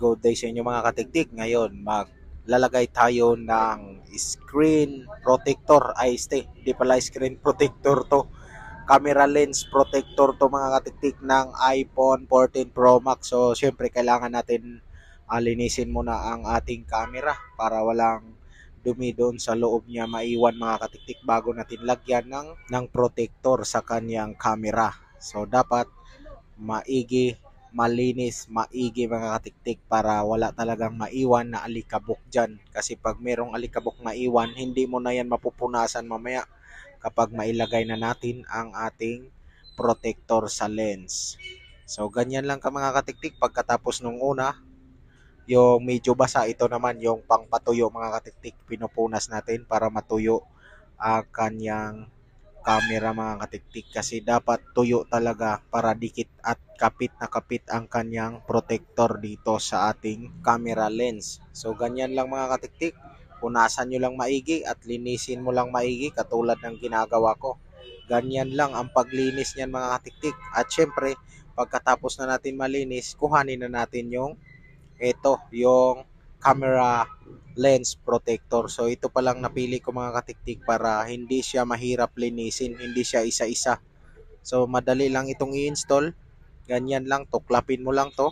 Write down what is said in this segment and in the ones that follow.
good day sa inyo mga katiktik. Ngayon, maglalagay tayo ng screen protector. Di pala screen protector to. Camera lens protector to mga katiktik ng iPhone 14 Pro Max. So, syempre kailangan natin linisin muna ang ating camera para walang dumi doon sa loob niya maiwan mga katiktik bago natin lagyan ng protector sa kanyang camera. So, dapat maigi, malinis, maigi mga katiktik para wala talagang maiwan na alikabok dyan. Kasi pag merong alikabok maiwan, hindi mo na yan mapupunasan mamaya kapag mailagay na natin ang ating protector sa lens. So ganyan lang ka mga katiktik. Pagkatapos nung una, yung medyo basa, ito naman yung pangpatuyo mga katiktik. Pinupunas natin para matuyo ang kanyang camera mga katiktik kasi dapat tuyo talaga para dikit at kapit na kapit ang kanyang protector dito sa ating camera lens. So ganyan lang mga katiktik, punasan nyo lang maigi at linisin mo lang maigi katulad ng ginagawa ko. Ganyan lang ang paglinis niyan mga katiktik. At syempre, pagkatapos na natin malinis, kuhanin na natin yung camera lens protector. So ito pa lang napili ko mga katiktik para hindi siya mahirap linisin, hindi siya isa-isa. So madali lang itong i-install. Ganyan lang, tuklapin mo lang to.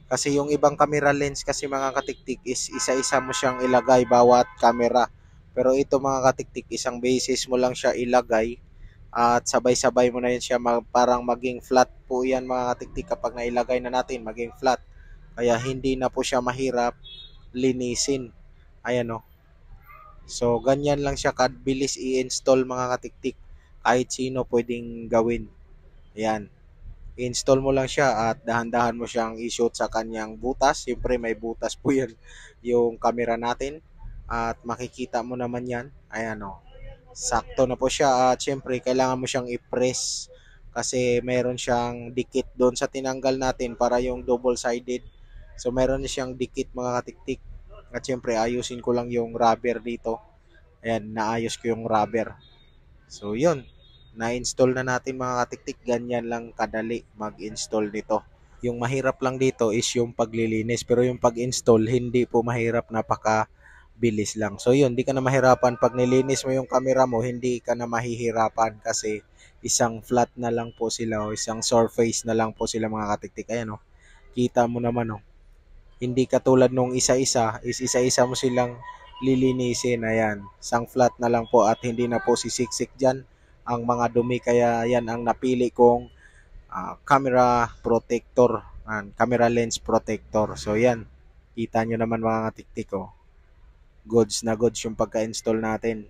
Kasi yung ibang camera lens kasi mga katiktik is isa-isa mo siyang ilagay bawat camera. Pero ito mga katiktik, isang basis mo lang siya ilagay at sabay-sabay mo na yun siya parang maging flat po yan mga katiktik kapag nailagay na natin, maging flat. Kaya hindi na po siya mahirap linisin. Ayan o. So, ganyan lang siya kabilis i-install mga katiktik. Kahit sino pwedeng gawin. Ayan. I-install mo lang siya at dahan-dahan mo siyang i-shoot sa kanyang butas. Siyempre may butas po yan yung camera natin. At makikita mo naman yan. Ayan o. Sakto na po siya. At siyempre kailangan mo siyang i-press. Kasi meron siyang dikit doon sa tinanggal natin para yung double-sided. So meron siyang dikit mga katiktik. At syempre ayusin ko lang yung rubber dito. Ayan, naayos ko yung rubber. So yun, na-install na natin mga katiktik. Ganyan lang kadali mag-install nito. Yung mahirap lang dito is yung paglilinis. Pero yung pag-install, hindi po mahirap, napaka-bilis lang. So yun, di ka na mahirapan. Pag nilinis mo yung camera mo, hindi ka na mahihirapan kasi isang flat na lang po sila o isang surface na lang po sila mga katiktik. Ayan o, kita mo naman o. Hindi katulad nung isa-isa, is isa-isa mo silang lilinisin. Ayan, isang flat na lang po at hindi na po sisiksik dyan ang mga dumi. Kaya yan ang napili kong camera protector, camera lens protector. So yan, kita nyo naman mga tiktik ko. Goods na goods yung pagka-install natin.